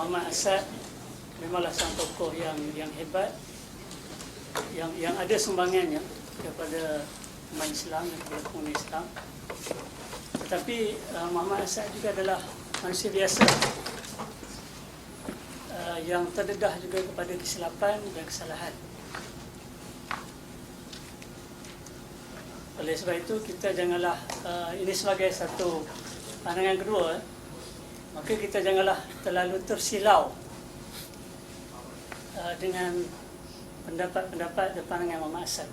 Muhammad Asad memanglah sang tokoh yang hebat, yang ada sumbangannya kepada umat Islam dan kepada pengguna Islam. Tetapi Muhammad Asad juga adalah manusia biasa yang terdedah juga kepada kesilapan dan kesalahan. Oleh sebab itu kita janganlah ini sebagai satu pandangan kedua, maka kita janganlah terlalu tersilau dengan pendapat-pendapat dan pandangan Muhammad Asad.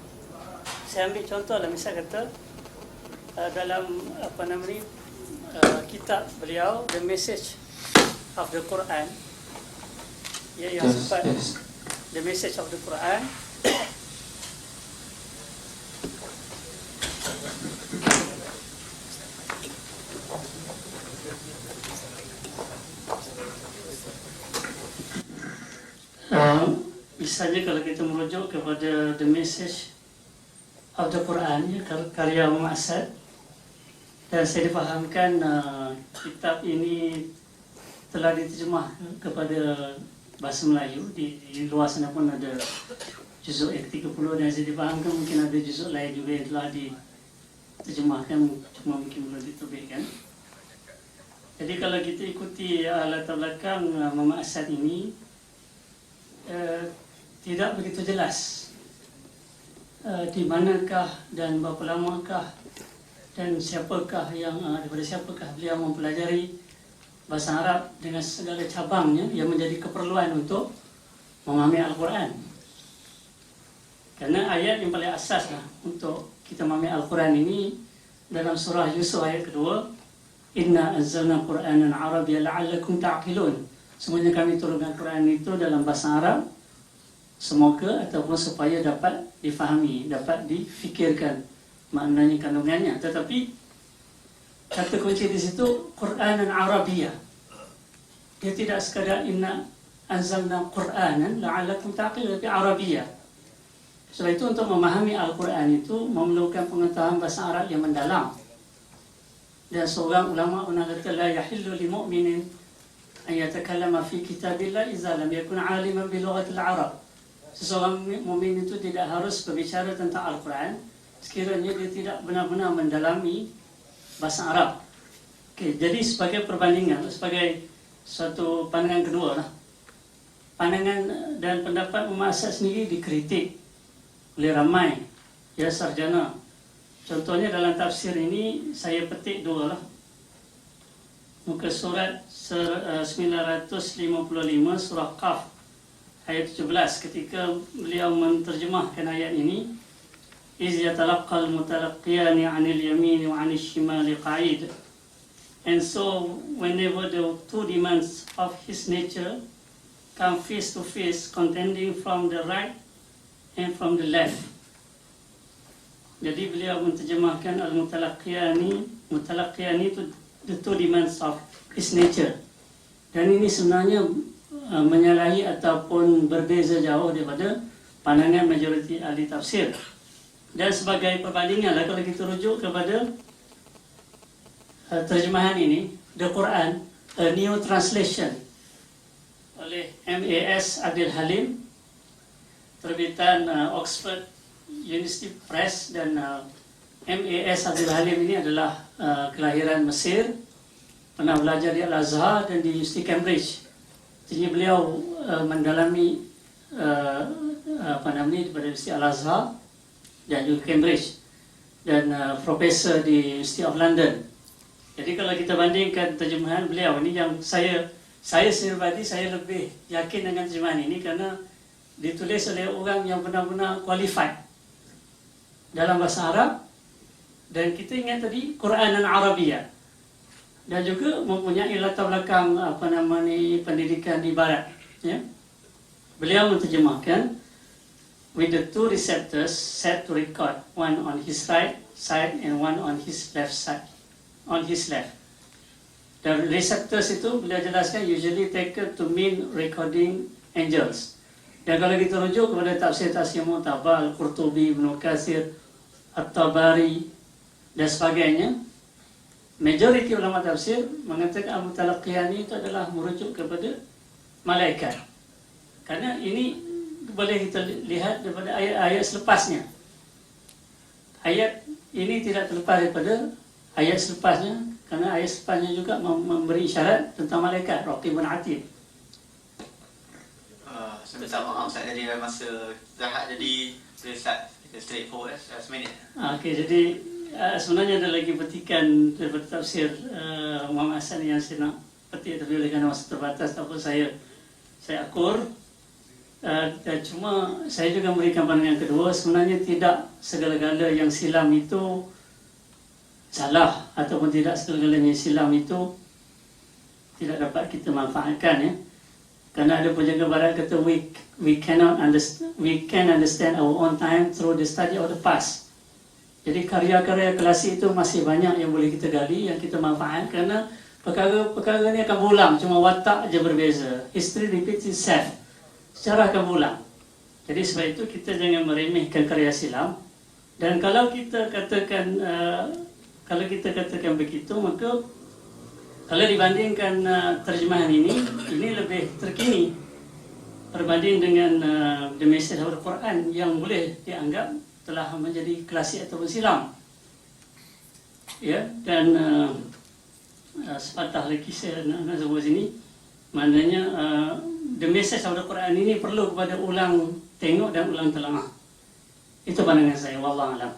Saya ambil contoh lah, misal kata dalam kitab beliau The Message of the Quran, yang sempat The Message of the Quran, misalnya kalau kita merujuk kepada The Message of the Quran, karya Muhammad Asad, dan saya difahamkan kitab ini telah diterjemah kepada bahasa Melayu. Di luar sana pun ada juzuk yang 30, dan saya difahamkan mungkin ada juzuk lain juga yang telah diterjemahkan, cuma mungkin belum diterbitkan. Jadi kalau kita ikuti latar belakang Muhammad Asad ini, tidak begitu jelas di manakah dan berapa lamakah dan siapakah daripada siapakah beliau mempelajari bahasa Arab dengan segala cabangnya yang menjadi keperluan untuk memahami Al-Quran. Karena ayat yang paling asas lah untuk kita memahami Al-Quran ini dalam surah Yusuf ayat kedua, Inna anzalna Qur'anan Arabiyyan la'allakum ta'qilun. Semuanya kami turunkan Quran itu dalam bahasa Arab, semoga ataupun supaya dapat difahami, dapat difikirkan maknanya, kandungannya. Tetapi kata kunci di situ Qur'anan Arabiyyah. Dia tidak sekadar inna anzalna Qur'anan la'allakum ta'qilun, tapi Arabiyyah. Sebab itu untuk memahami Al-Quran itu memerlukan pengetahuan bahasa Arab yang mendalam. Dan seorang ulama pernah kata, la yahillu li mu'minin an yatakallama fi kitabillah idza lam yakun 'aliman bi lughatil Arab. Seseorang mukmin itu tidak harus berbicara tentang Al-Quran sekiranya dia tidak benar-benar mendalami bahasa Arab. Okey, jadi sebagai perbandingan, sebagai suatu pandangan kedua lah, pandangan dan pendapat Muhammad Asad sendiri dikritik oleh ramai sarjana. Contohnya dalam tafsir ini saya petik dua lah. Muka surat 955 surah Qaf ayat 17, ketika beliau menterjemahkan ayat ini, iz yatalaqqal mutalaqqiyani 'anil yamini wa 'anil shimali qa'id. And so whenever the two demands of his nature come face to face, contending from the right and from the left. Jadi beliau menterjemahkan al-mutalaqqiyani itu the two demands of his nature. Dan ini sebenarnya menyalahi ataupun berbeza jauh daripada pandangan majoriti ahli tafsir. Dan sebagai perbandingan lah, kalau kita rujuk kepada terjemahan ini, The Quran, A New Translation oleh MAS Abdul Halim, terbitan Oxford University Press, dan MAS Abdul Halim ini adalah kelahiran Mesir, pernah belajar di Al-Azhar dan di University Cambridge. Jadi beliau mendalami daripada University Al-Azhar dan juga Cambridge, dan profesor di University of London. Jadi kalau kita bandingkan terjemahan beliau ini, yang saya sendiri saya lebih yakin dengan terjemahan ini karena ditulis oleh orang yang benar-benar qualified dalam bahasa Arab. Dan kita ingat tadi Qur'anan Arabiyyah, dan juga mempunyai latar belakang pendidikan di barat, ya. Beliau menterjemahkan with the two receptors set to record, one on his right side and one on his left side, on his left. Dan receptors itu beliau jelaskan usually taken to mean recording angels. Dan kalau kita rujuk kepada tafsir-tafsir Mu'tabar, Al-Qurtubi, Ibnu Katsir, At-Tabari dan sebagainya, majoriti ulama tafsir mengatakan al-mutalaqqiyani itu adalah merujuk kepada malaikat. Karena ini boleh kita lihat daripada ayat-ayat selepasnya. Ayat ini tidak terlepas daripada ayat selepasnya, karena ayat selepasnya juga memberi isyarat tentang malaikat, Raqibun Atid. Saya minta maaf Ustaz, jadi masa Zahad jadi boleh start straight forward seminit. Okey, jadi sebenarnya ada lagi petikan daripada tafsir Muhammad Hassan yang saya nak petik, tapi oleh kerana masa terbatas, tak apa saya akur. Dan cuma saya juga memberikan pandangan kedua, sebenarnya tidak segala-gala yang silam itu salah, ataupun tidak segala-galanya silam itu tidak dapat kita manfaatkan, ya. Kerana ada penjaga barat kata we can understand our own time through the study of the past. Jadi karya-karya klasik itu masih banyak yang boleh kita gali, yang kita manfaat, kerana perkara ni akan berulang, cuma watak je berbeza. History repeats itself, sejarah akan berulang. Jadi sebab itu kita jangan meremehkan karya silam. Dan kalau kita katakan begitu, maka kalau dibandingkan terjemahan ini lebih terkini berbanding dengan The Message of the Quran yang boleh dianggap telah menjadi klasik ataupun silam. Ya, dan sepatah lagi saya nak sebut sini, maknanya The Message of the Quran ini perlu kepada ulang tengok dan ulang telaah. Itu pandangan saya, wallahu a'lam.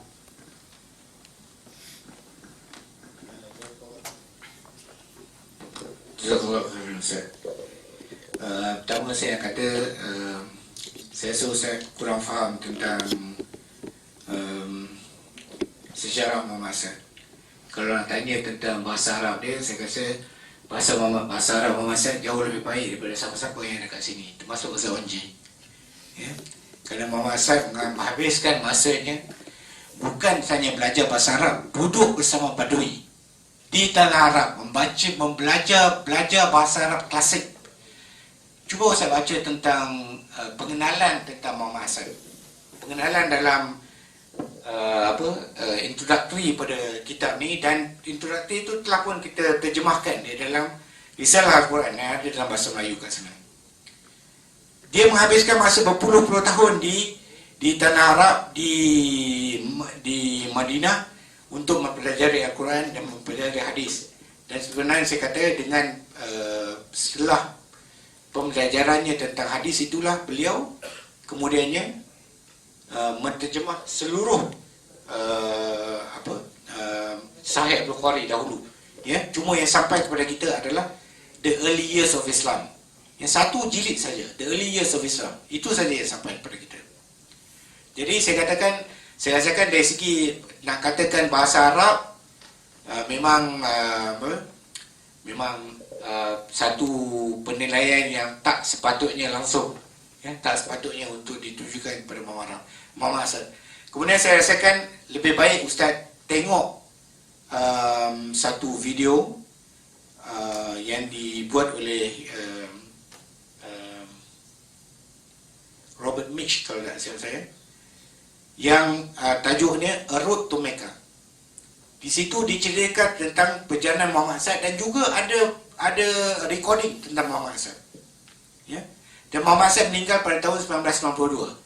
Jazakallah khairan Ustaz. Pertama saya kata saya rasa Ustaz kurang faham tentang sejarah Muhammad Hassan. Kalau nak tanya tentang bahasa Arab dia, saya rasa bahasa Arab Muhammad Hassan jauh lebih baik daripada siapa-siapa yang dekat sini, termasuk bahasa Onji. Ya? Kerana Muhammad Hassan menghabiskan masanya bukan hanya belajar bahasa Arab, duduk bersama Badui di tanah Arab, belajar bahasa Arab klasik. Cuba saya baca tentang pengenalan tentang Muhammad Hassan. Pengenalan dalam introductory pada kitab ni, dan introductory itu telah pun kita terjemahkan di dalam Risalah Al-Quran yang ada dalam bahasa Melayu kat sana. Dia menghabiskan masa berpuluh-puluh tahun di tanah Arab, di Madinah, untuk mempelajari Al-Quran dan mempelajari hadis. Dan sebenarnya saya kata dengan setelah pembelajarannya tentang hadis itulah beliau kemudiannya menterjemah seluruh Sahih Al-Bukhari dahulu. Ya, cuma yang sampai kepada kita adalah The Early Years of Islam. Yang satu jilid saja, The Early Years of Islam. Itu saja yang sampai kepada kita. Jadi saya rasakan dari segi nak katakan bahasa Arab memang satu penilaian yang tak sepatutnya langsung, ya, tak sepatutnya untuk ditujukan kepada Muhammad Hassan. Kemudian saya rasakan lebih baik Ustaz tengok satu video yang dibuat oleh Robert Mitch, kalau tak silap saya, yang tajuknya A Road to Mecca. Di situ diceritakan tentang perjalanan Muhammad Hassan, dan juga ada recording tentang Muhammad Hassan. Ya. Dan Muhammad Hassan meninggal pada tahun 1992.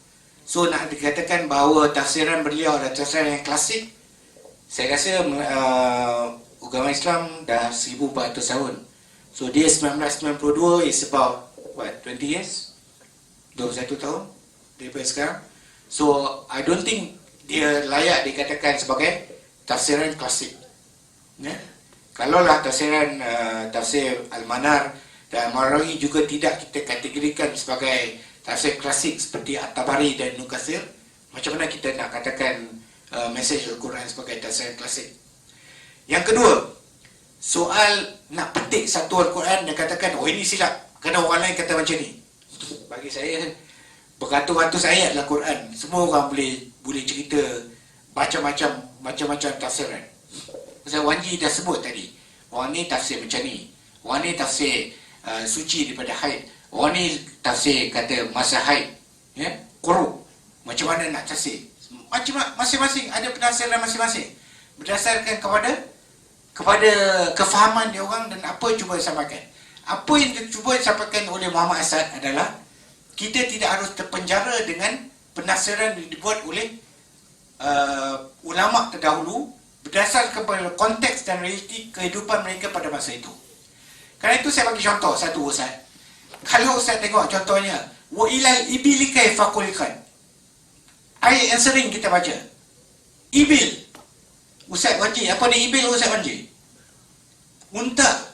So nak dikatakan bahawa tafsiran beliau adalah tafsiran yang klasik, saya rasa agama Islam dah 1400 tahun. So dia 1992 is about 20 years? 21 tahun daripada sekarang. So I don't think dia layak dikatakan sebagai tafsiran klasik. Ya? Kalaulah tafsiran tafsir Al-Manar dan Al-Marawi juga tidak kita kategorikan sebagai tafsir klasik seperti At-Tabari dan Ibn Katsir, macam mana kita nak katakan mesej Al-Quran sebagai tafsiran klasik? Yang kedua, soal nak petik satu Al-Quran dan katakan oh ini silap kerana orang lain kata macam ni. Bagi saya beratus-ratus ayat dalam Quran, semua orang boleh cerita macam-macam tafsiran. Pasal Wanji dah sebut tadi, orang ni tafsir macam ni, orang ni tafsir suci daripada haid, orang ni tafsir kata masa haid, ya, quru. Macam mana nak tafsir? Masing-masing ada penafsiran masing-masing berdasarkan kepada kefahaman dia orang dan apa cuba sampaikan. apa yang cuba disampaikan oleh Muhammad Asad adalah kita tidak harus terpenjara dengan penafsiran yang dibuat oleh ulama terdahulu berdasarkan pada konteks dan realiti kehidupan mereka pada masa itu. Kerana itu saya bagi contoh satu, Ustaz. Kalau Ustaz tengok contohnya, wa ilal ibili kaifa khuliqat. Ayat yang sering kita baca. Ibil. Ustaz Wanji, apa ni ibil Ustaz Wanji? Unta.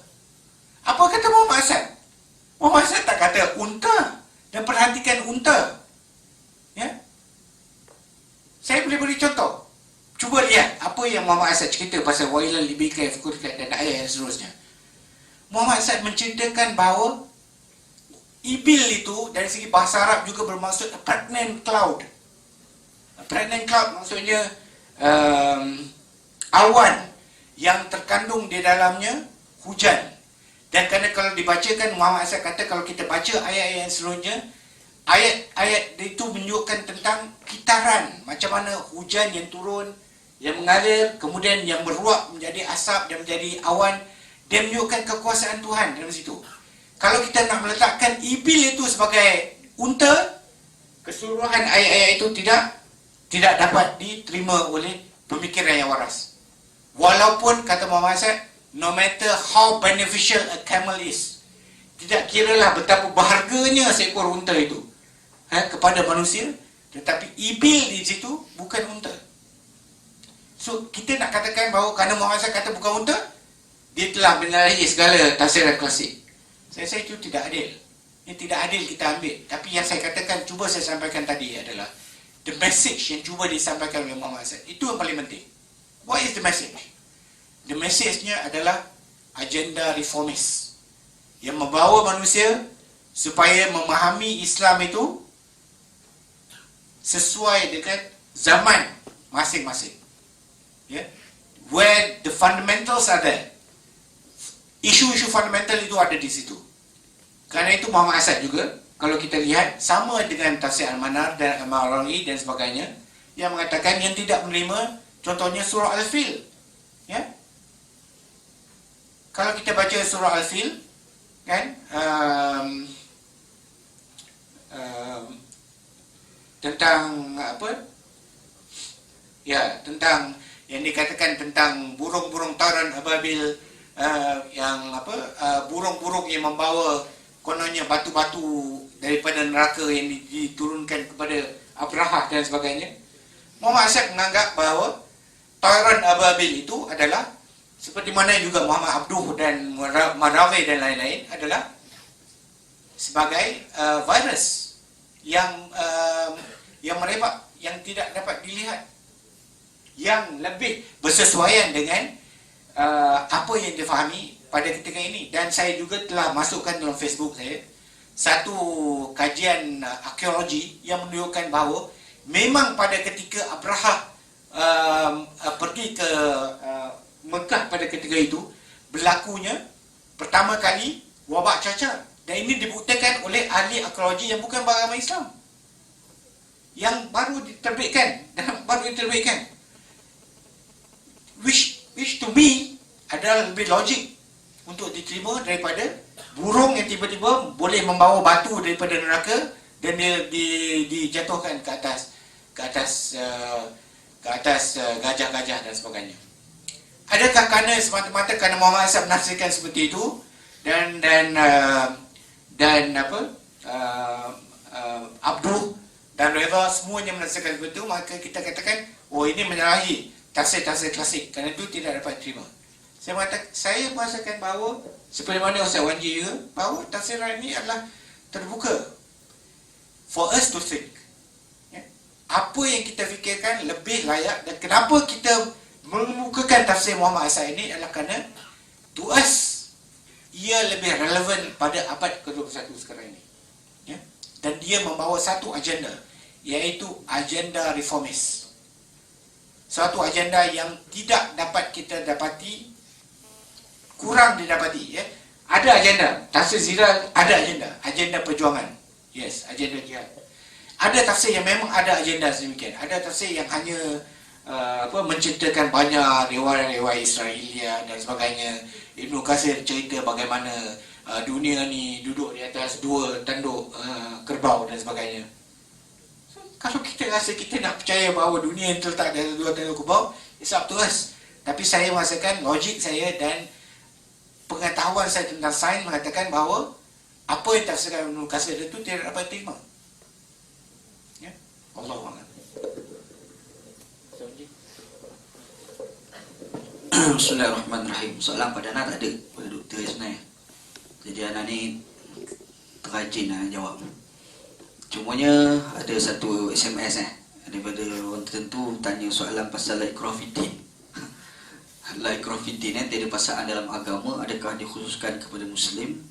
Apa kata Muhammad Asad? Muhammad Asad tak kata unta. Dan perhatikan unta. Ya? Saya boleh beri contoh. Cuba lihat apa yang Muhammad Asad cerita pasal wa ilal ibili kaifa khuliqat dan ayat yang seterusnya. Muhammad Asad menceritakan bahawa ibil itu dari segi bahasa Arab juga bermaksud a pregnant cloud. A pregnant cloud maksudnya awan yang terkandung di dalamnya hujan. Dan kerana kalau dibacakan, Muhammad Asad kata kalau kita baca ayat-ayat yang seterusnya, ayat-ayat itu menunjukkan tentang kitaran, macam mana hujan yang turun, yang mengalir, kemudian yang meruap menjadi asap dan menjadi awan. Dia menunjukkan kekuasaan Tuhan dalam situ. Kalau kita nak meletakkan ibil itu sebagai unta, keseluruhan ayat-ayat itu tidak dapat diterima oleh pemikiran yang waras. Walaupun kata Muhammad Asad, no matter how beneficial a camel is, tidak kiralah betapa berharganya seekor unta itu kepada manusia, tetapi ibil di situ bukan unta. So kita nak katakan bahawa kerana Muhammad Asad kata bukan unta, dia telah menyalahi segala tafsiran klasik. Saya rasa itu tidak adil. Ini tidak adil kita ambil. Tapi yang saya katakan, cuba saya sampaikan tadi adalah the message yang cuba disampaikan oleh Muhammad Asad. Itu yang paling penting. What is the message? The message-nya adalah agenda reformis yang membawa manusia supaya memahami Islam itu sesuai dengan zaman masing-masing. Yeah? Where the fundamentals are there. Isu-isu fundamental itu ada di situ. Kerana itu Muhammad Asad juga, kalau kita lihat, sama dengan tafsir Al-Manar dan Al-Marawi dan sebagainya, yang mengatakan yang tidak menerima, contohnya surah Al-Fil. Ya? Kalau kita baca surah Al-Fil, kan, tentang apa? Ya, tentang yang dikatakan tentang burung-burung Tauran Ababil, yang apa, burung-burung yang membawa kononnya batu-batu daripada neraka yang diturunkan kepada Abraha dan sebagainya. Muhammad Asad menganggap bahawa Tauran Ababil itu adalah seperti mana juga Muhammad Abduh dan Marawi dan lain-lain adalah sebagai virus yang merebak, yang tidak dapat dilihat, yang lebih bersesuaian dengan apa yang difahami pada ketika ini. Dan saya juga telah masukkan dalam Facebook saya satu kajian arkeologi yang menunjukkan bahawa memang pada ketika Abraha pergi ke Mekah pada ketika itu, berlakunya pertama kali wabak cacar. Dan ini dibuktikan oleh ahli arkeologi yang bukan beragama Islam, yang baru diterbitkan, which to me adalah lebih logik untuk diterima daripada burung yang tiba-tiba boleh membawa batu daripada neraka dan dia dijatuhkan ke atas gajah-gajah dan sebagainya. Adakah kerana semata-mata kerana Muhammad Asad menafsirkan seperti itu dan Abduh dan Reza semuanya menafsirkan seperti itu, maka kita katakan, oh ini menyalahi tafsir-tafsir klasik, kerana itu tidak dapat diterima. Saya merasakan bahawa seperti mana Ustaz Wanji juga, bahawa tafsiran ini adalah terbuka for us to think. Ya? Apa yang kita fikirkan lebih layak, dan kenapa kita mengemukakan tafsir Muhammad Asad ini adalah kerana to us ia lebih relevan pada abad ke-21 sekarang ini. Ya? Dan dia membawa satu agenda, iaitu agenda reformis. Suatu agenda yang tidak dapat kita dapati, kurang didapati. Ya? Ada agenda, tafsir Zira ada agenda perjuangan. Yes, agenda jihad. Ada tafsir yang memang ada agenda sedemikian. Ada tafsir yang hanya menceritakan banyak riwayat-riwayat Israelia dan sebagainya. Ibnu Katsir cerita bagaimana dunia ni duduk di atas dua tanduk kerbau dan sebagainya. So, kalau kita rasa kita nak percaya bahawa dunia yang terletak di atas dua tanduk kerbau, it's up to us. Tapi saya merasakan logik saya dan pengetahuan saya tentang sains mengatakan bahawa apa yang tafsirkan Ibnu Katsir itu tidak dapat diterima. Ya, Allahu a'lam. Bismillahirrahmanirrahim. Soalan pada anak tak ada, pada doktor sebenarnya. Jadi anak ni terajin lah jawab. Cumanya ada satu SMS daripada orang tertentu tanya soalan pasal la ikraha fiddin. La ikraha fiddin tiada paksaan dalam agama, adakah dikhususkan kepada Muslim,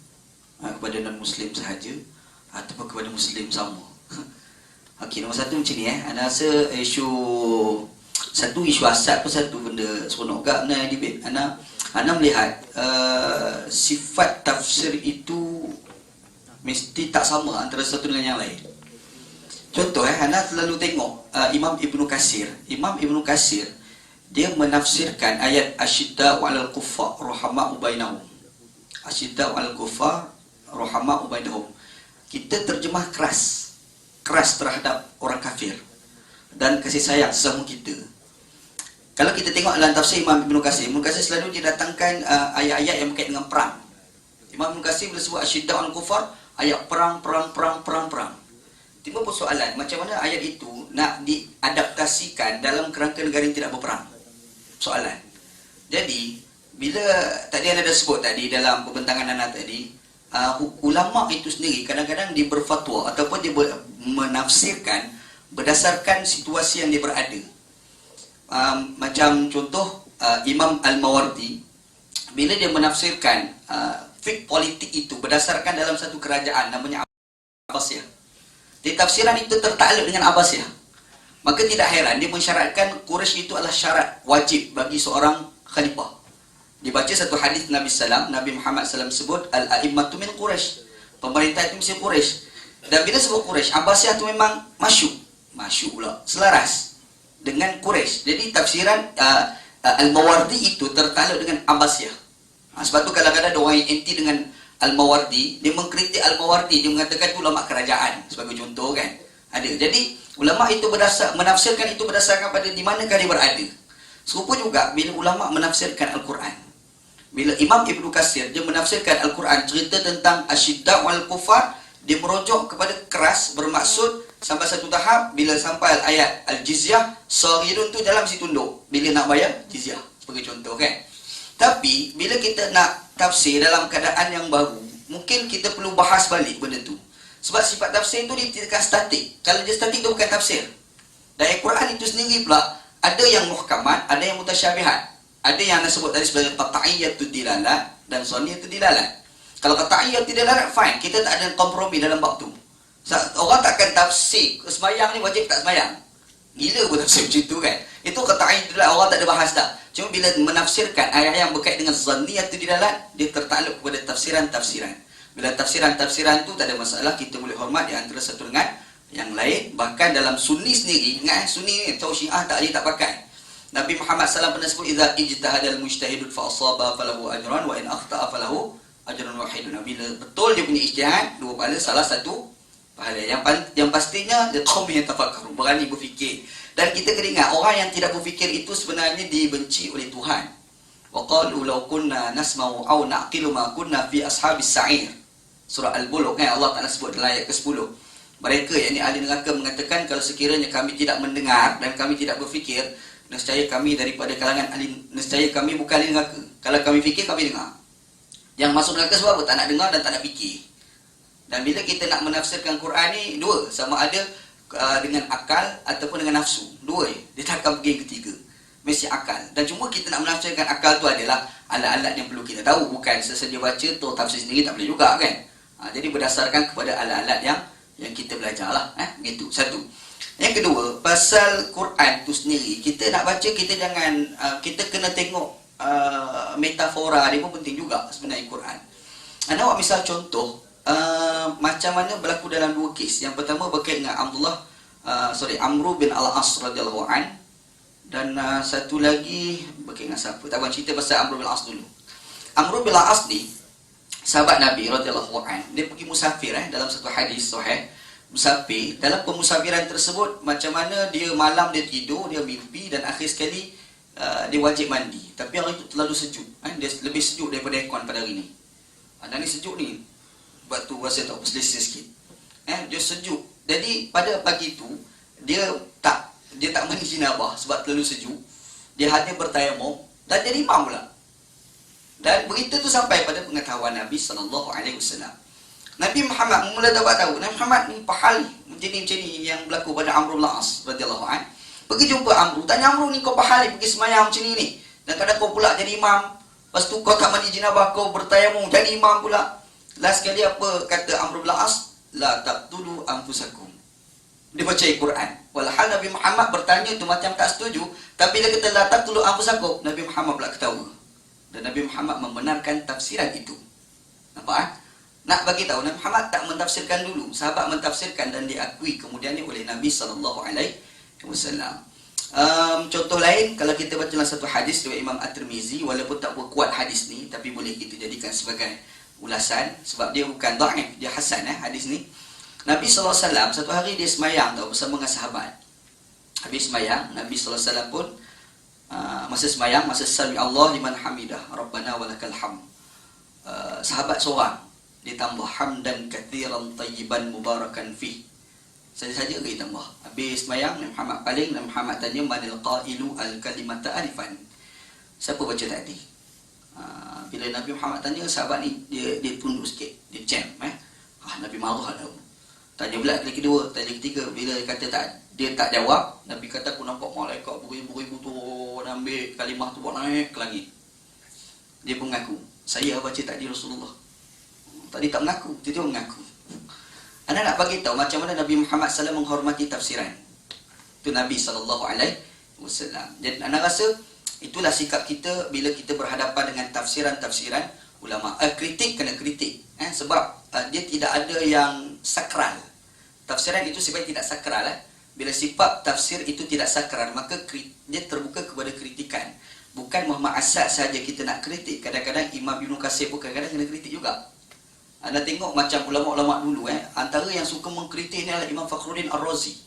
kepada non-Muslim sahaja, ataupun kepada Muslim sama? Okey, nombor satu macam ni Ana rasa satu isu asal pun satu benda seronok gak benda debate. Ana melihat sifat tafsir itu mesti tak sama antara satu dengan yang lain. Contoh Ana selalu tengok Imam Ibnu Katsir. Imam Ibnu Katsir dia menafsirkan ayat asyidda 'alal kuffar rahama'u bainahum. Asyidda 'alal kuffar rahama'u bainahum. Kita terjemah keras terhadap orang kafir dan kasih sayang sesama kita. Kalau kita tengok dalam tafsir Imam Ibnu Katsir selalu didatangkan ayat-ayat yang berkaitan dengan perang. Imam Ibnu Katsir bila sebut asyidda 'alal kuffar, ayat perang. Timbul persoalan, macam mana ayat itu nak diadaptasikan dalam kerangka negara yang tidak berperang? Soalan. Jadi, bila tadi anda dah sebut tadi dalam pembentangan anda tadi, ulama itu sendiri kadang-kadang dia berfatwa ataupun dia menafsirkan berdasarkan situasi yang dia berada. Macam contoh Imam Al-Mawardi, bila dia menafsirkan fiqh politik itu berdasarkan dalam satu kerajaan namanya Abbasiyah. Di tafsiran itu tertakluk dengan Abbasiyah. Maka tidak heran dia mensyaratkan Quraisy itu adalah syarat wajib bagi seorang khalifah. Dibaca satu hadis Nabi Muhammad SAW sebut al-a'immatu min Quraisy. Pemerintah itu mesti Quraisy. Dan bila sebut Quraisy, Abbasiyah itu memang masyuk pula, selaras dengan Quraisy. Jadi tafsiran Al-Mawardi itu tertakluk dengan Abbasiyah. Sebab tu kadang-kadang ada orang yang anti dengan Al-Mawardi, dia mengkritik Al-Mawardi, dia mengatakan itu ulama kerajaan sebagai contoh kan. Ada. Jadi ulama itu menafsirkan itu berdasarkan pada di manakah dia berada. Serupa juga bila ulama menafsirkan Al-Quran. Bila Imam Ibnu Katsir dia menafsirkan Al-Quran cerita tentang asyidda wal kufar, dia merujuk kepada keras, bermaksud sampai satu tahap bila sampai ayat al-jizyah, saghirun tu dalam si tunduk bila nak bayar jizyah sebagai contoh kan. Tapi bila kita nak tafsir dalam keadaan yang baru, mungkin kita perlu bahas balik benda tu. Sebab sifat tafsir itu dia tidak statik. Kalau dia statik itu bukan tafsir. Dan Al-Quran itu sendiri pula ada yang muhkamat, ada yang mutasyabihat. Ada yang anda sebut tadi sebagai qat'iyyatud dilalah dan shaniyatud dilalah. Kalau qat'iyyatud dilalah fine, kita tak ada kompromi dalam bab tu. Orang takkan tafsir sembahyang ni wajib tak sembahyang. Gila pun tafsir macam tu kan. Itu qat'iyyatud dilalah, orang tak ada bahas dah. Cuma bila menafsirkan ayat yang berkait dengan shaniyatud dilalah, dia tertakluk kepada tafsiran-tafsiran. Bila tafsiran-tafsiran tu tak ada masalah, kita boleh hormat di antara satu dengan yang lain. Bahkan dalam sunni sendiri, ingat sunni ni tahu Syiah tak pakai. Nabi Muhammad SAW pernah sebut idza ijtahadal mujtahidun fa asaba falahu ajran wa in akhta'a falahu ajrun wahidun. Bila betul dia punya ijtihad, dua pahala, salah satu pahala. Yang pastinya dia qaum yang tafakkur, berani berfikir. Dan kita kena ingat orang yang tidak berfikir itu sebenarnya dibenci oleh Tuhan. Wa qalu law kunna nasma'u aw naqilu ma kunna fi ashabis sa'ir. Surah Al-Buluq kan Allah Taala sebut dalam ayat ke-10. Mereka yakni ahli neraka mengatakan kalau sekiranya kami tidak mendengar dan kami tidak berfikir, nescaya kami daripada kalangan ahli, nescaya kami bukan ahli neraka. Kalau kami fikir, kami dengar. Yang masuk neraka sebab apa? Tak nak dengar dan tak nak fikir. Dan bila kita nak menafsirkan Quran ni, dua, sama ada dengan akal ataupun dengan nafsu. Dua dia takkan pergi yang ketiga. Mesti akal. Dan cuma kita nak menafsirkan akal tu adalah alat-alat yang perlu kita tahu, bukan sesaja baca tu tafsir sendiri tak boleh juga kan. Jadi berdasarkan kepada alat-alat yang kita belajar lah. Begitu. Satu. Yang kedua, pasal Quran tu sendiri, kita nak baca, kita jangan, kita kena tengok metafora dia pun penting juga sebenarnya Quran. Anda buat misal contoh, macam mana berlaku dalam dua kes. Yang pertama berkait dengan Amru bin Al-As radhiyallahu an, dan satu lagi berkait dengan siapa? Tak buat cerita pasal Amru bin Al-As dulu. Amru bin Al-As ni sahabat Nabi radhiyallahu anhu, dia pergi musafir dalam satu hadis sahih. Musafir, dalam pemusafiran tersebut macam mana dia malam dia tidur, dia mimpi dan akhir sekali dia wajib mandi. Tapi hari itu terlalu sejuk. Dia lebih sejuk daripada aircon pada hari ni. Dan ni sejuk ni. Sebab tu rasa tak berselisih sikit. Dia sejuk. Jadi pada pagi tu dia tak mandi jenabah sebab terlalu sejuk. Dia hanya bertayamum dan jadi imam pula. Dan berita tu sampai pada pengetahuan Nabi SAW. Nabi Muhammad mula dapat tahu Nabi Muhammad ni pahal macam ni yang berlaku pada Amr bin As radhiyallahu anhu. Pergi jumpa Amr, tanya Amr, ni kau pahal pergi semayang macam ni. Dan kadang kau pula jadi imam. Lepas tu kau tak mandi jenabah, kau bertayamum jadi imam pula. Last sekali apa kata Amr bin As? La taqtulu anfusakum. Dia baca Al-Quran. Walhal Nabi Muhammad bertanya tu macam tak setuju, tapi dia kata la taqtulu anfusakum, Nabi Muhammad pula ketawa. Dan Nabi Muhammad membenarkan tafsiran itu. Nampak? Nak bagi tahu Nabi Muhammad tak mentafsirkan dulu, sahabat mentafsirkan dan diakui kemudiannya oleh Nabi sallallahu alaihi wasallam. Contoh lain, kalau kita baca dalam satu hadis riwayat Imam At-Tirmizi, walaupun tak berkuat hadis ni, tapi boleh kita jadikan sebagai ulasan sebab dia bukan dhaif, dia hasan hadis ni. Nabi sallallahu alaihi wasallam satu hari dia semayang bersama dengan sahabat. Habis semayang, Nabi sallallahu alaihi wasallam pun masa semayang, masa sami Allah liman hamidah, Rabbana walakal hamd. Sahabat seorang dia tambah hamdan katsiran tayyiban mubarakan fi. Saja-saja dia tambah. Habis semayang, Nabi Muhammad paling, Nabi Muhammad tanya manil qailu al kalimata alifan. Siapa baca tadi? Bila Nabi Muhammad tanya, sahabat ni dia tunduk sikit, dia jam Nabi marah dah. Tanya pula kali kedua, tanya ketiga, bila dia kata dia tak jawab, Nabi kata aku nampak malaikat beribu-ribu turun ambil kalimah tu buat naik ke langit. Dia pun mengaku, saya baca tadi Rasulullah. Tadi tak mengaku, dia mengaku. Anda nak bagi tahu macam mana Nabi Muhammad SAW menghormati tafsiran. Itu Nabi SAW. Dan anda rasa itulah sikap kita bila kita berhadapan dengan tafsiran-tafsiran ulama. Kritik kena kritik. Sebab dia tidak ada yang sakral. Tafsiran itu sebenarnya tidak sakral. Bila sifat tafsir itu tidak sakral, maka dia terbuka kepada kritikan. Bukan Muhammad Asad sahaja kita nak kritik. Kadang-kadang Imam Ibn Katsir pun kadang-kadang kena kritik juga. Anda tengok macam ulama-ulama dulu antara yang suka mengkritik ni adalah Imam Fakhruddin Ar-Razi.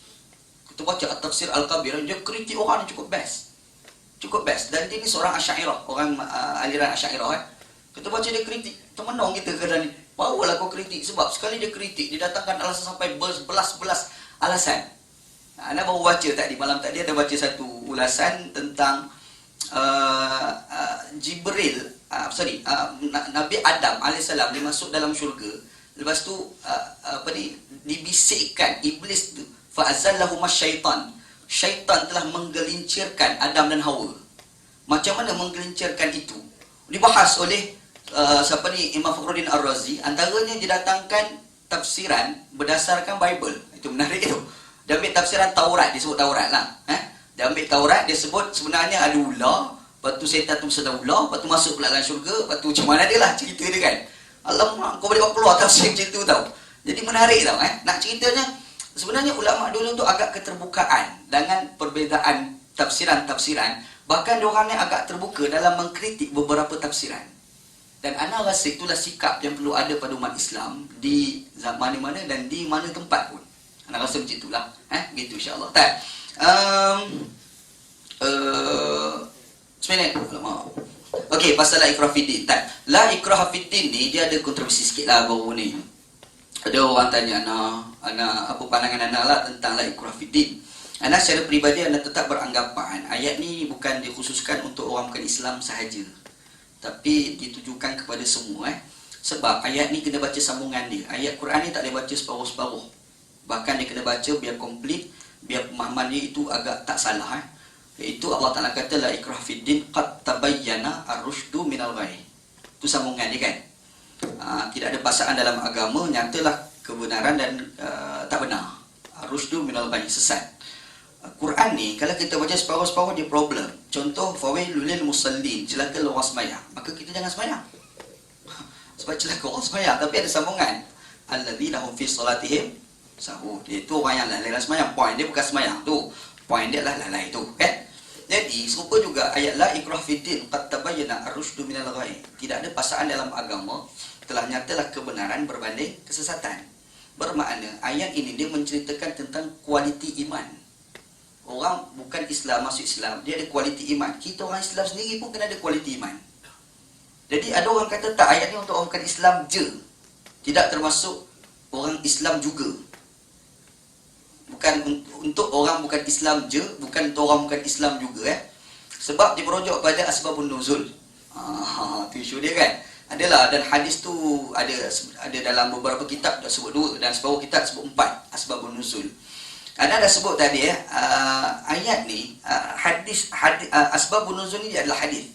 Kita baca At-Tafsir Al-Kabir, dia kritik orang yang cukup best. Cukup best. Dan dia ni seorang Asy'ariyah, orang aliran Asy'ariyah Kita baca dia kritik, termenung kita kadang ni. Bawalah kau kritik, sebab sekali dia kritik, dia datangkan alasan sampai berbelas-belas alasan. Anda baru baca tadi, malam tadi ada baca satu ulasan tentang Jibril, Nabi Adam alaihissalam dia masuk dalam syurga. Lepas tu dibisikkan iblis tu, fa'azallahuma syaitan. Syaitan telah menggelincirkan Adam dan Hawa. Macam mana menggelincirkan itu? Dibahas oleh Imam Fakhruddin Ar-Razi. Antaranya dia datangkan tafsiran berdasarkan Bible. Itu menarik itu. Dia ambil tafsiran Taurat, disebut Taurat lah. Dia ambil Taurat, dia sebut sebenarnya ada ular, lepas tu setan tu sedang ular, lepas tu masuk pula dalam syurga, lepas tu macam mana dia lah cerita dia kan. Alamak, kau boleh buat keluar tafsir macam tu tau. Jadi menarik tau. Nak ceritanya, sebenarnya ulama dulu tu agak keterbukaan dengan perbezaan tafsiran-tafsiran. Bahkan diorang ni agak terbuka dalam mengkritik beberapa tafsiran. Dan ana rasa itulah sikap yang perlu ada pada umat Islam di mana-mana dan di mana tempat pun. Ana rasa macam itulah. Gitu insya-Allah. Sebenarnya okey, pasal la ikrah fiddin. La ikrah fiddin ni dia ada kontroversi sikitlah baru ni. Ada orang tanya ana apa pandangan ana lah tentang la ikrah fiddin. Ana secara peribadi ana tetap beranggapan ayat ni bukan dikhususkan untuk orang bukan Islam sahaja, tapi ditujukan kepada semua. Sebab ayat ni kena baca sambungan dia. Ayat Quran ni tak boleh baca separuh-separuh. Bahkan dia kena baca biar komplit, biar pemahaman dia itu agak tak salah. Iaitu Allah Ta'ala kata la ikrah fiddin qad tabayyana ar-rusydu minal ghayy. Itu sambungan dia kan. Tidak ada paksaan dalam agama, nyatalah kebenaran dan tak benar. Ar-rusydu minal ghayy, sesat. Quran ni kalau kita baca separuh-separuh dia problem. Contoh fawailul lil musallin, celaka orang sembahyang. Maka kita jangan sembahyang. Sebab celaka orang sembahyang, tapi ada sambungan. Alladzina hum fi salatihim sahur. Itu orang yang lalai sembahyang. Poin dia bukan sembahyang tu. Poin dia lah lalai tu, kan? Jadi serupa juga ayat la ikrah fiddin qad tabayyana ar-rusydu minal ghayy. Tidak ada paksaan dalam agama, telah nyatalah kebenaran berbanding kesesatan. Bermakna ayat ini dia menceritakan tentang kualiti iman. Orang bukan Islam masuk Islam, dia ada kualiti iman. Kita orang Islam sendiri pun kena ada kualiti iman. Jadi ada orang kata tak, ayat ni untuk orang bukan Islam je, tidak termasuk orang Islam juga. Bukan untuk orang bukan Islam je, bukan untuk orang bukan Islam juga. Sebab dia merujuk pada asbabun nuzul. Tu isu dia kan. Adalah, dan hadis tu ada dalam beberapa kitab dah sebut 2 dan separuh kitab sebut 4 asbabun nuzul. Anda dah sebut tadi ayat ni asbabun nuzul ni adalah hadis.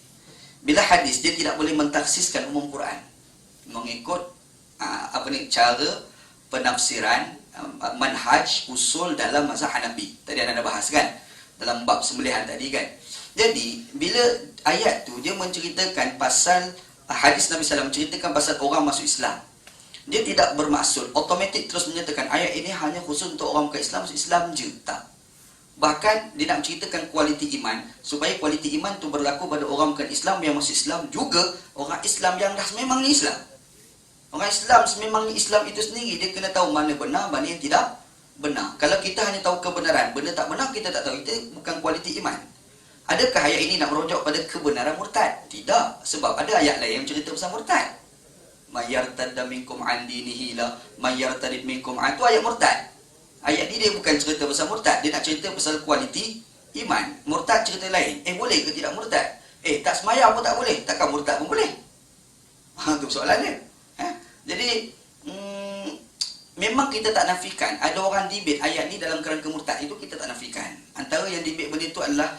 Bila hadis dia tidak boleh mentaksiskan umum Quran mengikut cara penafsiran manhaj usul dalam mazhab Hanafi. Tadi anda dah bahas kan dalam bab sembelihan tadi kan. Jadi bila ayat tu dia menceritakan pasal hadis Nabi SAW menceritakan pasal orang masuk Islam, dia tidak bermaksud automatik terus menyatakan ayat ini hanya khusus untuk orang bukan Islam masuk Islam je. Tak. Bahkan dia nak menceritakan kualiti iman, supaya kualiti iman tu berlaku pada orang bukan Islam yang masuk Islam, juga orang Islam yang dah memang ni Islam. Orang Islam sememang ni Islam itu sendiri, dia kena tahu mana benar, mana yang tidak benar. Kalau kita hanya tahu kebenaran, benda tak benar kita tak tahu, itu bukan kualiti iman. Adakah ayat ini nak merujuk pada kebenaran murtad? Tidak. Sebab ada ayat lain yang cerita pasal murtad. Mayyartadda minkum an dinihi la mayyartadid minkum an. Itu ayat murtad. Ayat ni dia bukan cerita pasal murtad. Dia nak cerita pasal kualiti iman. Murtad cerita lain. Boleh ke tidak murtad? Tak semayang pun tak boleh. Takkan murtad pun boleh? Itu soalan dia. Jadi memang kita tak nafikan. Ada orang debate ayat ni dalam kerangka murtad. Itu kita tak nafikan. Antara yang debate benda itu adalah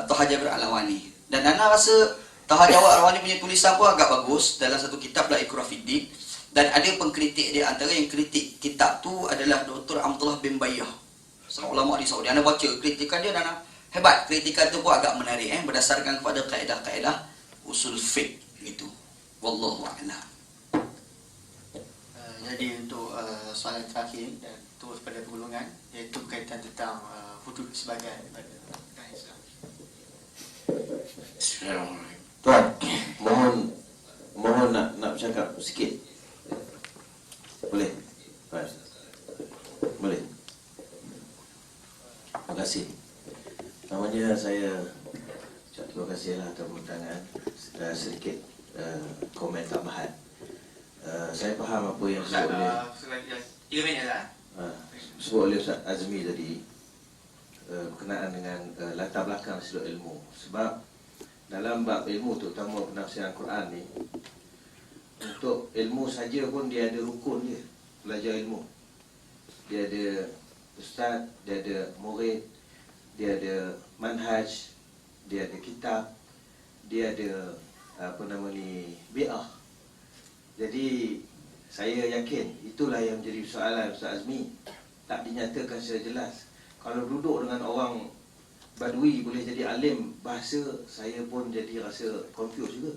Taha Jabir Al-Awani. Dan Ana rasa Taha Jabir Al-Awani punya tulisan pun agak bagus dalam satu kitab La Ikrah Fiddin. Dan ada pengkritik dia, antara yang kritik kitab tu adalah Dr. Abdullah bin Bayyah, seorang ulama di Saudi. Anda baca kritikan dia dan hebat. Kritikan tu pun agak menarik berdasarkan kepada kaedah-kaedah usul fiqh gitu. Wallahu a'lam. Jadi untuk soalan terakhir dan terus pada pergolongan, iaitu berkaitan tentang hudud sebagai daripada Islam. Assalamualaikum. Tuan, mohon nak bercakap sikit. Boleh? Tuan. Boleh. Terima kasih. Namanya saya ucap terima kasihlah atas tangan. Sedikit komen tambahan. Saya faham apa yang disebut oleh 3 minit lah. Sebut oleh Ustaz Azmi tadi berkenaan dengan latar belakang sudut ilmu. Sebab dalam bab ilmu, terutama penafsiran Quran ni, untuk ilmu saja pun dia ada rukun dia. Belajar ilmu, dia ada ustaz, dia ada murid, dia ada manhaj, dia ada kitab, dia ada bi'ah. Jadi saya yakin itulah yang menjadi soalan Ustaz Azmi. Tak dinyatakan secara jelas. Kalau duduk dengan orang Badui boleh jadi alim bahasa, saya pun jadi rasa confused juga.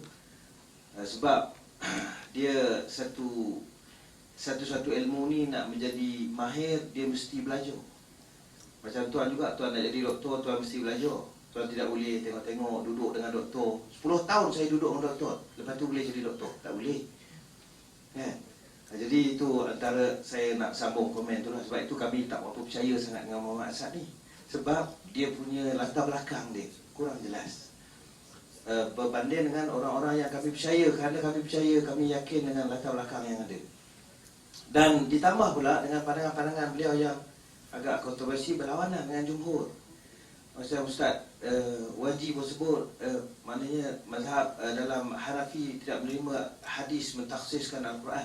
Sebab dia satu-satu ilmu ni nak menjadi mahir, dia mesti belajar. Macam tuan juga, tuan nak jadi doktor, tuan mesti belajar. Tuan tidak boleh tengok-tengok duduk dengan doktor. 10 tahun saya duduk dengan doktor, lepas tu boleh jadi doktor. Tak boleh. Jadi itu antara saya nak sambung komen tu lah. Sebab itu kami tak berapa percaya sangat dengan Muhammad Asad ni. Sebab dia punya latar belakang dia kurang jelas. Berbanding dengan orang-orang yang kami percaya, kerana kami percaya, kami yakin dengan latar belakang yang ada. Dan ditambah pula dengan pandangan-pandangan beliau yang agak kontroversi berlawanan dengan jumhur. Macam Ustaz Wajib pun sebut, maknanya mazhab dalam Hanafi tidak menerima hadis mentakhsiskan Al-Quran.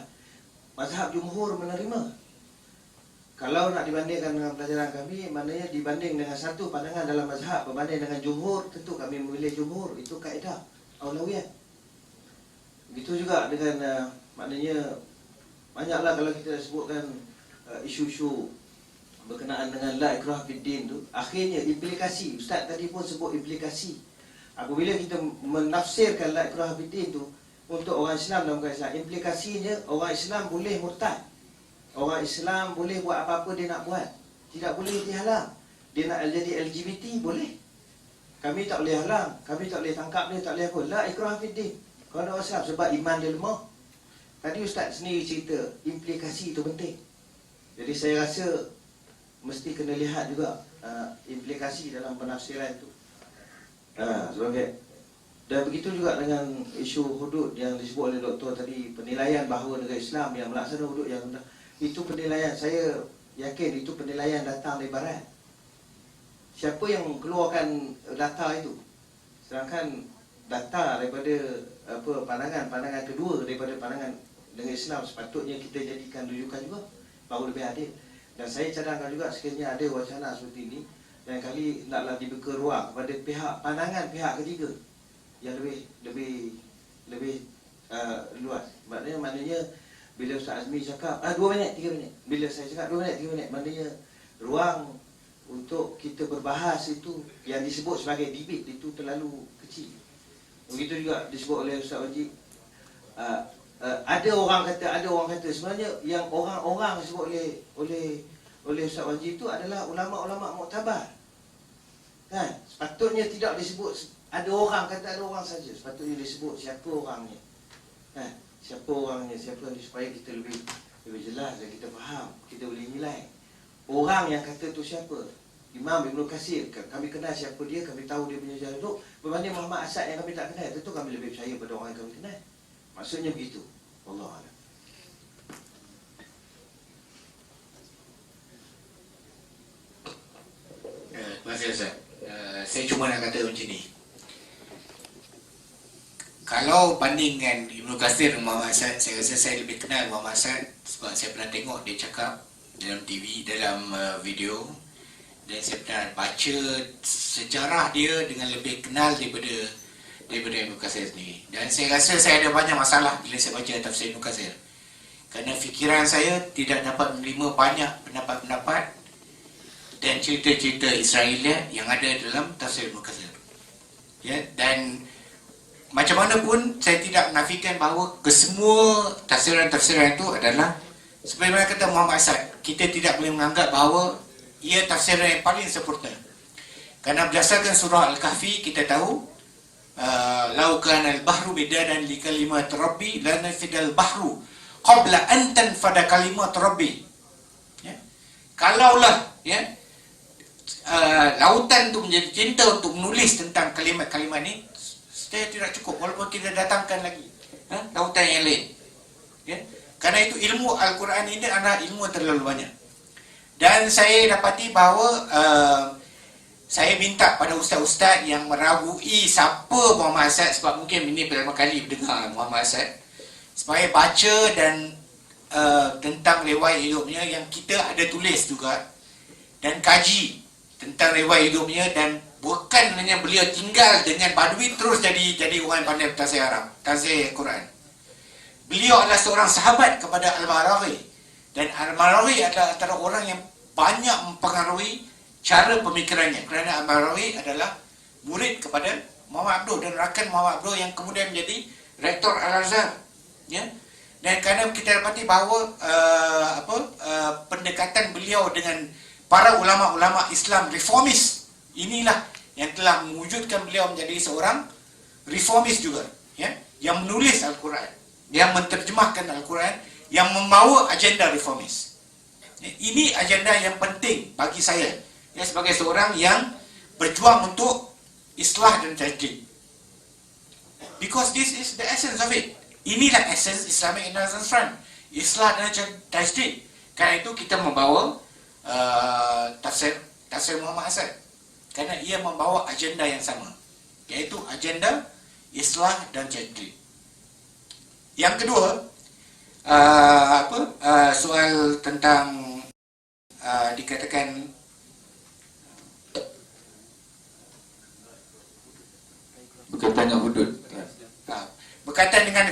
Mazhab jumhur menerima. Kalau nak dibandingkan dengan pelajaran kami, maknanya dibanding dengan satu pandangan dalam mazhab berbanding dengan jumhur, tentu kami memilih jumhur. Itu kaedah aulawiyah. Begitu juga dengan maknanya banyaklah kalau kita sebutkan isu-isu berkenaan dengan la ikrah fiddin tu, akhirnya implikasi, Ustaz tadi pun sebut implikasi. Apabila kita menafsirkan la ikrah fiddin tu untuk orang Islam dan bukan Islam, implikasinya orang Islam boleh murtad. Orang Islam boleh buat apa-apa dia nak buat. Tidak boleh dihalang. Dia nak jadi LGBT, boleh. Kami tak boleh halang. Kami tak boleh tangkap dia, tak boleh apa. La ikrah fiddin. Kalau orang Islam, sebab iman dia lemah. tadi Ustaz sendiri cerita implikasi itu penting. Jadi saya rasa mesti kena lihat juga implikasi dalam penafsiran itu. Sebagai dan begitu juga dengan isu hudud yang disebut oleh doktor tadi, penilaian bahawa negara Islam yang melaksanakan hudud yang rendah. Itu penilaian, saya yakin itu penilaian datang dari barat. Siapa yang keluarkan data itu? Sedangkan data daripada pandangan kedua daripada pandangan negara Islam sepatutnya kita jadikan rujukan juga bahawa lebih adil. Dan saya cadangkan juga sekiranya ada wacana seperti ini, dan kali naklah dibuka ruang kepada pandangan pihak ketiga yang lebih luas. Maknanya bila Ustaz Azmi cakap 2 minit 3 minit, bila saya cakap 2 minit 3 minit, maknanya ruang untuk kita berbahas itu yang disebut sebagai debate itu terlalu kecil. Begitu juga disebut oleh Ustaz Wajib, ada orang kata sebenarnya yang orang disebut oleh Ustaz Wajib itu adalah ulama-ulama muktabar. Kan? Sepatutnya tidak disebut ada orang kata ada orang saja, sepatutnya disebut siapa orangnya. Kan? Siapa orangnya, siapa ni, supaya kita lebih jelas dan kita faham, kita boleh nilai. Orang yang kata tu siapa? Imam Ibn Katsir, kami kenal siapa dia, kami tahu dia punya jalan hidup. Berbanding Muhammad Asad yang kami tak kenal, tentu kami lebih percaya pada orang yang kami kenal. Maksudnya begitu. Wallahualam. Terima kasih Ustaz. Saya cuma nak kata macam ni. Kalau banding dengan Ibn Katsir dan Muhammad Asad, saya rasa saya lebih kenal Muhammad Asad sebab saya pernah tengok dia cakap dalam TV, dalam video, dan saya pernah baca sejarah dia dengan lebih kenal daripada Ibn Katsir sendiri. Dan saya rasa saya ada banyak masalah bila saya baca tafsir Ibn Katsir, kerana fikiran saya tidak dapat menerima banyak pendapat-pendapat dan cerita-cerita Israeliat yang ada dalam tafsir Ibn Katsir. Ya, dan macam mana pun saya tidak menafikan bahawa kesemua tafsiran-tafsiran itu adalah sebagaimana kata Muhammad Asad, kita tidak boleh menganggap bahawa ia tafsiran yang paling sempurna. Kerana berdasarkan surah Al-Kahfi kita tahu lau kana al-bahru bidadan li kalimat rabbi la nafidal bahru qabla an tanfada kalimat rabbi. Ya. Kalaulah lautan itu menjadi cinta untuk menulis tentang kalimat-kalimat ini, saya tidak cukup walaupun kita datangkan lagi lautan yang lain. Ya? Kerana itu ilmu Al-Quran ini adalah ilmu terlalu banyak. Dan saya dapati bahawa saya minta pada ustaz-ustaz yang meragui siapa Muhammad Asad, sebab mungkin ini pertama kali mendengar Muhammad Asad, supaya baca dan tentang riwayat hidupnya yang kita ada tulis juga, dan kaji tentang riwayat hidupnya. Dan bukan hanya beliau tinggal dengan Badui terus jadi orang pandai tafsir Arab, tafsir Quran. Beliau adalah seorang sahabat kepada Al-Maraghi, dan Al-Maraghi adalah antara orang yang banyak mempengaruhi cara pemikirannya, kerana Al-Maraghi adalah murid kepada Muhammad Abduh dan rakan Muhammad Abduh yang kemudian menjadi rektor Al-Azhar. Ya? Dan kerana kita dapati bahawa pendekatan beliau dengan para ulama-ulama Islam reformis, inilah yang telah mewujudkan beliau menjadi seorang reformis juga, ya, yang menulis Al-Quran, yang menterjemahkan Al-Quran, yang membawa agenda reformis. Ini agenda yang penting bagi saya, ya, sebagai seorang yang berjuang untuk islah dan tajdid. Because this is the essence of it. Inilah essence Islamic Renaissance Front, islah dan tajdid. Karena itu kita membawa tafsir Muhammad Asad, kerana ia membawa agenda yang sama, iaitu agenda islah dan tajdid. Yang kedua, soal tentang dikatakan berkaitan dengan hudud, berkaitan dengan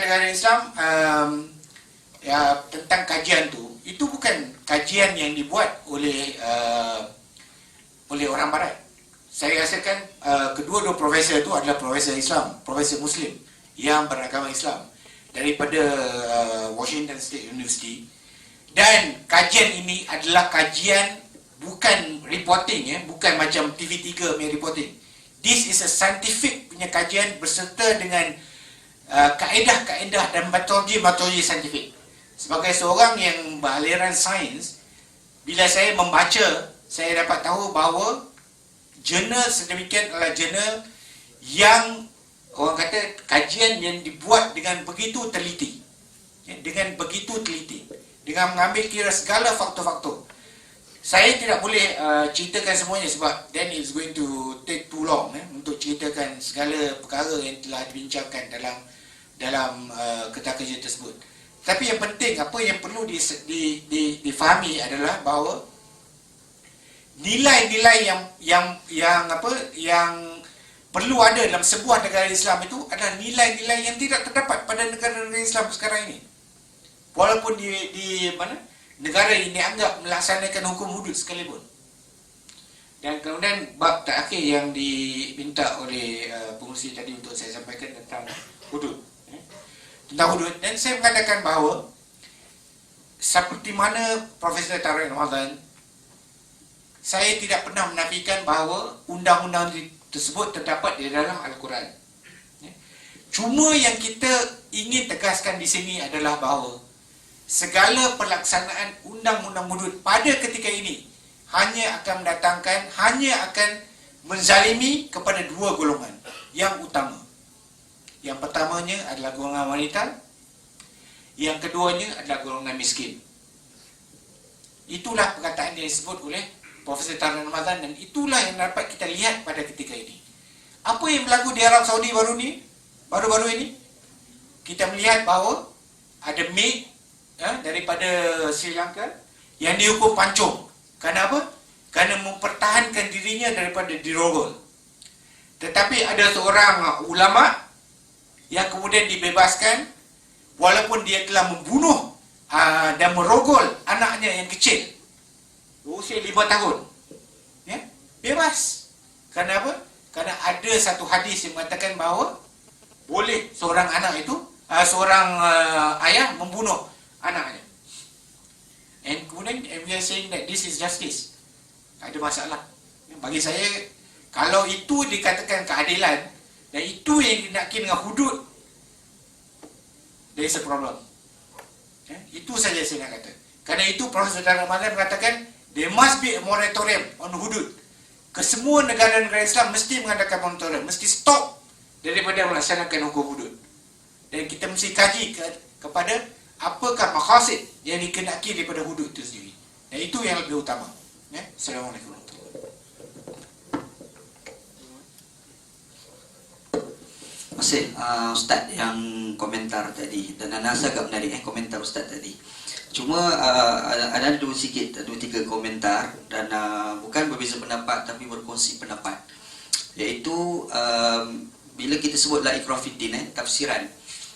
negara Islam, ya, tentang kajian itu bukan kajian yang dibuat oleh orang Barat. Saya rasakan kedua-dua profesor itu adalah profesor Islam, profesor Muslim yang beragama Islam daripada Washington State University. Dan kajian ini adalah kajian bukan reporting, ya, bukan macam TV3 punya reporting. This is a scientific punya kajian berserta dengan kaedah-kaedah dan metodologi saintifik. Sebagai seorang yang beraliran sains, bila saya membaca, saya dapat tahu bahawa jurnal sedemikian adalah jurnal yang orang kata kajian yang dibuat dengan begitu teliti, dengan mengambil kira segala faktor-faktor. Saya tidak boleh ceritakan semuanya sebab then it's going to take too long untuk ceritakan segala perkara yang telah dibincangkan dalam kertas kerja tersebut. Tapi yang penting, apa yang perlu difahami adalah bahawa nilai-nilai yang perlu ada dalam sebuah negara Islam itu adalah nilai-nilai yang tidak terdapat pada negara-negara Islam sekarang ini. Walaupun di negara ini anggap melaksanakan hukum hudud sekalipun. Dan kemudian bab terakhir yang diminta oleh pengurusi tadi untuk saya sampaikan tentang hudud. Tentang hudud. Dan saya mengatakan bahawa seperti mana Profesor Tariq Ramadan, saya tidak pernah menafikan bahawa undang-undang tersebut terdapat di dalam Al-Quran. Cuma yang kita ingin tegaskan di sini adalah bahawa segala pelaksanaan undang-undang hudud pada ketika ini hanya akan menzalimi kepada dua golongan yang utama. Yang pertamanya adalah golongan wanita, yang keduanya adalah golongan miskin. Itulah perkataan yang disebut oleh Profesor Tariq Ramadan, dan itulah yang dapat kita lihat pada ketika ini. Apa yang berlaku di Arab Saudi baru-baru ini? Kita melihat bahawa ada maid daripada Sri Lanka yang dihukum pancung. Kerana apa? Kerana mempertahankan dirinya daripada dirogol. Tetapi ada seorang ulama yang kemudian dibebaskan walaupun dia telah membunuh dan merogol anaknya yang kecil berusia 5 tahun. Bebas. Kerana apa? Kerana ada satu hadis yang mengatakan bahawa boleh seorang anak itu, seorang ayah membunuh anaknya. And kemudian we are saying that this is justice. Tak ada masalah. Bagi saya, kalau itu dikatakan keadilan dan itu yang dinakkin dengan hudud, there is a problem. Itu saja saya nak kata. Kerana itu Profesor Ramadan mengatakan there must be a moratorium on hudud. Kesemua negara-negara Islam mesti mengadakan moratorium, mesti stop daripada melaksanakan hukum hudud. Dan kita mesti kaji kepada apakah maqasid yang dikenaki daripada hudud itu sendiri. Dan itu yang lebih utama. Assalamualaikum warahmatullahi wabarakatuh. Terima kasih Ustaz yang komentar tadi. Dan Anas agak menarik komentar Ustaz tadi. Cuma ada dua tiga komentar dan bukan berbeza pendapat tapi berkongsi pendapat. Iaitu bila kita sebutlah ikrah fiddin, tafsiran.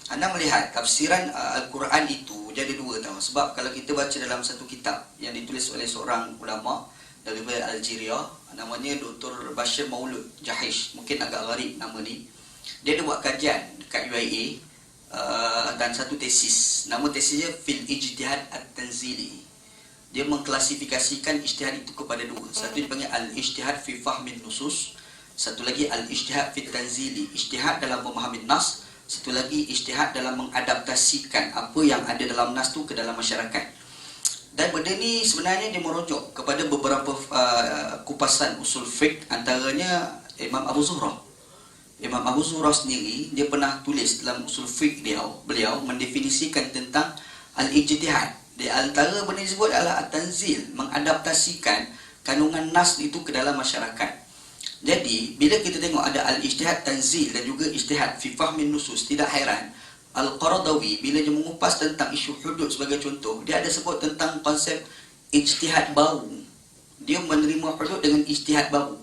Anda melihat tafsiran Al-Quran itu jadi dua tahu. Sebab kalau kita baca dalam satu kitab yang ditulis oleh seorang ulama dari Algeria, namanya Dr. Bashir Maulud Jahish, mungkin agak gharib nama ni. Dia ada buat kajian dekat UIA dan satu tesis. Nama tesisnya Fil Ijtihad At-Tanzili. Dia mengklasifikasikan ijtihad itu kepada dua. Satu dipanggil Al-Ijtihad fi Fahmin Nusus, satu lagi Al-Ijtihad fi Tanzili, ijtihad dalam memahami nas. Satu lagi ijtihad dalam mengadaptasikan apa yang ada dalam nas tu ke dalam masyarakat. Dan benda ni sebenarnya dia merujuk kepada beberapa kupasan usul fiqh, antaranya Imam Abu Zuhrah. Imam Abu Zuhrah sendiri dia pernah tulis dalam usul fiqh beliau mendefinisikan tentang al-ijtihad. Di antara benda disebut adalah at-tanzil, mengadaptasikan kandungan nas itu ke dalam masyarakat. Jadi, bila kita tengok ada al-ijtihad tanzil dan juga ijtihad fi fahmin nusus, tidak hairan Al-Qaradawi bila dia mengupas tentang isu hudud sebagai contoh, dia ada sebut tentang konsep ijtihad baru. Dia menerima hudud dengan ijtihad baru,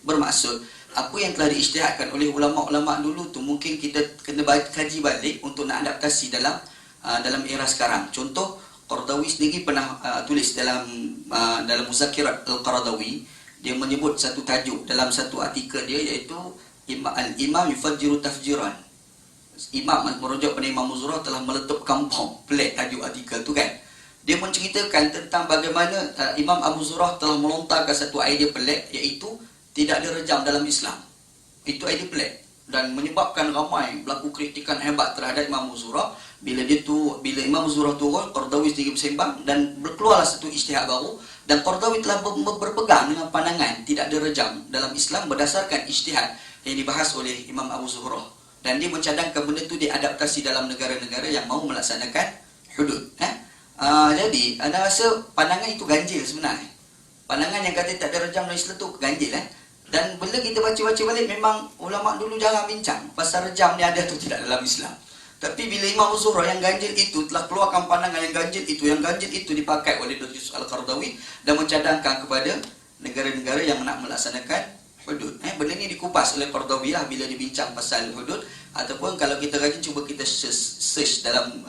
bermaksud apa yang telah diijtihadkan oleh ulama-ulama dulu tu mungkin kita kena kaji balik untuk nak adaptasi dalam era sekarang. Contoh, Qaradawi sendiri pernah tulis dalam Muzakirat Al-Qaradawi. Dia menyebut satu tajuk dalam satu artikel dia, iaitu Al-Imam Yufajjiru Tafjiran. Imam merujuk pada Imam Zuhrah telah meletupkan bom. Pelik tajuk artikel tu kan. Dia menceritakan tentang bagaimana Imam Abu Zuhrah telah melontarkan satu idea pelik, iaitu tidak ada rejam dalam Islam. Itu idea pelik. dan menyebabkan ramai berlaku kritikan hebat terhadap Imam Zurah. Bila Imam Zurah turun, Qardawi sedikit bersembang dan berkeluarlah satu ijtihad baru, dan Qardawi telah berpegang dengan pandangan tidak ada rejam dalam Islam berdasarkan ijtihad yang dibahas oleh Imam Abu Zuhrah, dan dia mencadangkan benda itu diadaptasi dalam negara-negara yang mahu melaksanakan hudud. Jadi anda rasa pandangan itu ganjil sebenarnya. Pandangan yang kata tak ada rejam dalam Islam tu ganjil. Dan bila kita baca-baca balik, memang ulama dulu jarang bincang pasal rejam ni ada atau tidak dalam Islam. Tapi bila Imam Zuhrah yang ganjil itu telah keluarkan pandangan yang ganjil itu dipakai oleh Dr. Yusuf Al-Qardawi dan mencadangkan kepada negara-negara yang nak melaksanakan hudud. Benda ni dikupas oleh Qardawi lah bila dibincang pasal hudud, ataupun kalau kita rajin cuba kita search dalam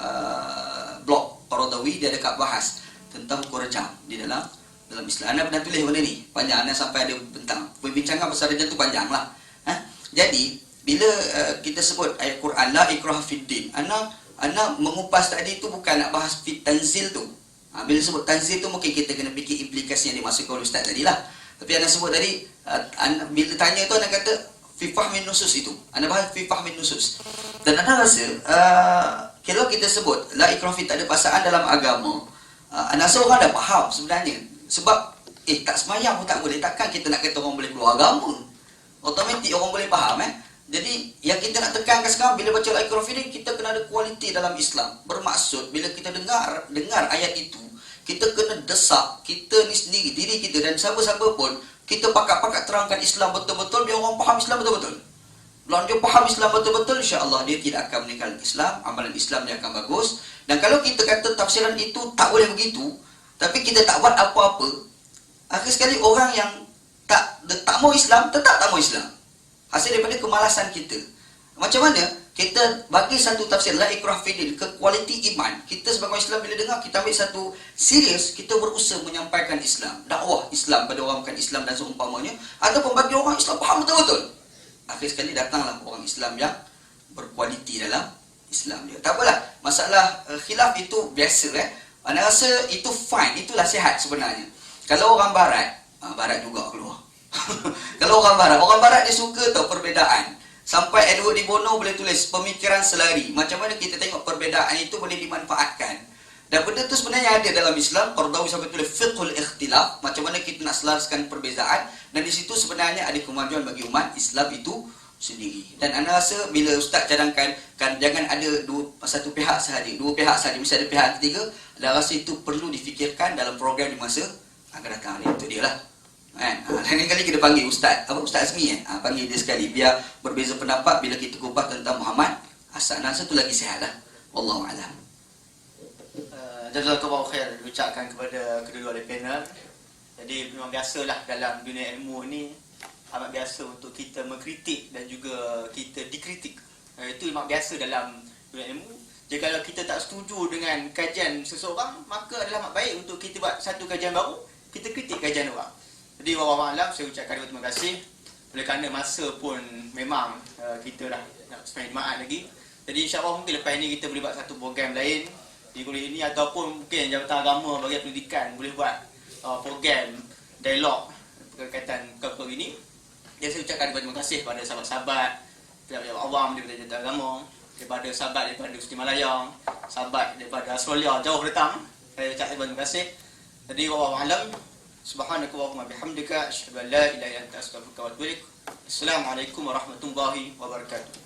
blog Qardawi, dia ada kat bahas tentang hukum rejam di dalam Islam. Anda pernah tulis benda ni panjang, anda sampai ada bentang perbincangan pasal rejam tu panjang lah. Jadi bila kita sebut ayat Quran la ikraha fid din, ana mengupas tadi tu bukan nak bahas fit tanzil tu. Bila sebut tanzil tu mungkin kita kena fikir implikasi yang dimaksudkan oleh ustaz tadi lah. Tapi anda sebut tadi bila tanya tu anda kata fi fahmin nusus itu. Anda bahas fi fahmin nusus. Dan anda rasa kalau kita sebut la ikraha fit, tak ada paksaan dalam agama, anda rasa orang dah faham sebenarnya. Sebab tak semayang pun tak boleh, takkan kita nak kata orang boleh keluar agama. Automatik orang boleh faham. Jadi yang kita nak tekankan sekarang bila baca la ikraha fit, kita kena ada kualiti dalam Islam. Bermaksud bila kita dengar ayat itu, kita kena desak kita ni sendiri, diri kita dan siapa-siapa pun, kita pakat-pakat terangkan Islam betul-betul biar orang faham Islam betul-betul. Kalau dia faham Islam betul-betul, insya-Allah dia tidak akan meninggalkan Islam, amalan Islam dia akan bagus. Dan kalau kita kata tafsiran itu tak boleh begitu, tapi kita tak buat apa-apa, akhir sekali orang yang tak mau Islam tetap tak mau Islam. Hasil daripada kemalasan kita. Macam mana kita bagi satu tafsir la ikrah fi din ke kualiti iman. Kita sebagai Islam bila dengar, kita ambil satu serius, kita berusaha menyampaikan Islam, dakwah Islam pada orang bukan Islam dan seumpamanya, ataupun bagi orang Islam faham betul-betul. Akhir sekali datanglah orang Islam yang berkualiti dalam Islam dia. Tak apalah, masalah khilaf itu biasa. Anda rasa itu fine, itulah sihat sebenarnya. Kalau orang barat, barat juga keluar. Kalau orang barat dia suka tahu perbezaan. Sampai Edward Di Bono boleh tulis pemikiran selari. Macam mana kita tengok perbezaan itu boleh dimanfaatkan. Dan benda itu sebenarnya ada dalam Islam. Qardawi sampai tulis fiqhul ikhtilaf, macam mana kita nak selaraskan perbezaan. Dan di situ sebenarnya ada kemajuan bagi umat Islam itu sendiri. Dan anda rasa bila ustaz cadangkan kan jangan ada satu pihak sahaja, dua pihak sahaja, mesti ada pihak ketiga. Anda rasa itu perlu difikirkan dalam program di masa akan datang. Itu dia lah. Lain kali kita panggil Ustaz Azmi panggil dia sekali biar berbeza pendapat bila kita kupas tentang Muhammad Hasan. Satu lagi sihat lah. Wallahu a'lam. Jazakallahu khair diucapkan kepada kedua-dua ahli panel. Jadi memang biasalah dalam dunia ilmu ni, amat biasa untuk kita mengkritik dan juga kita dikritik. Itu memang biasa dalam dunia ilmu. Jadi kalau kita tak setuju dengan kajian seseorang, maka adalah amat baik untuk kita buat satu kajian baru, kita kritik kajian orang. Jadi wallahu a'lam, saya ucapkan terima kasih. Oleh kerana masa pun memang kita dah nak sampai Jumaat lagi. Jadi insya-Allah mungkin lepas ini kita boleh buat satu program lain di kuliah ini, ataupun mungkin Jabatan Agama Bahagian Pendidikan boleh buat program dialog berkaitan perkara ini. Jadi saya ucapkan terima kasih kepada sahabat-sahabat daripada awam daripada Jabatan Agama, daripada sahabat daripada Gusti Malayang, sahabat daripada Australia jauh datang. Saya ucapkan terima kasih. Jadi wallahu a'lam. Subhanakallahumma bihamdika asyhadu an la ilaha illa anta astaghfiruka wa atubu ilaik. Assalamualaikum warahmatullahi wabarakatuh.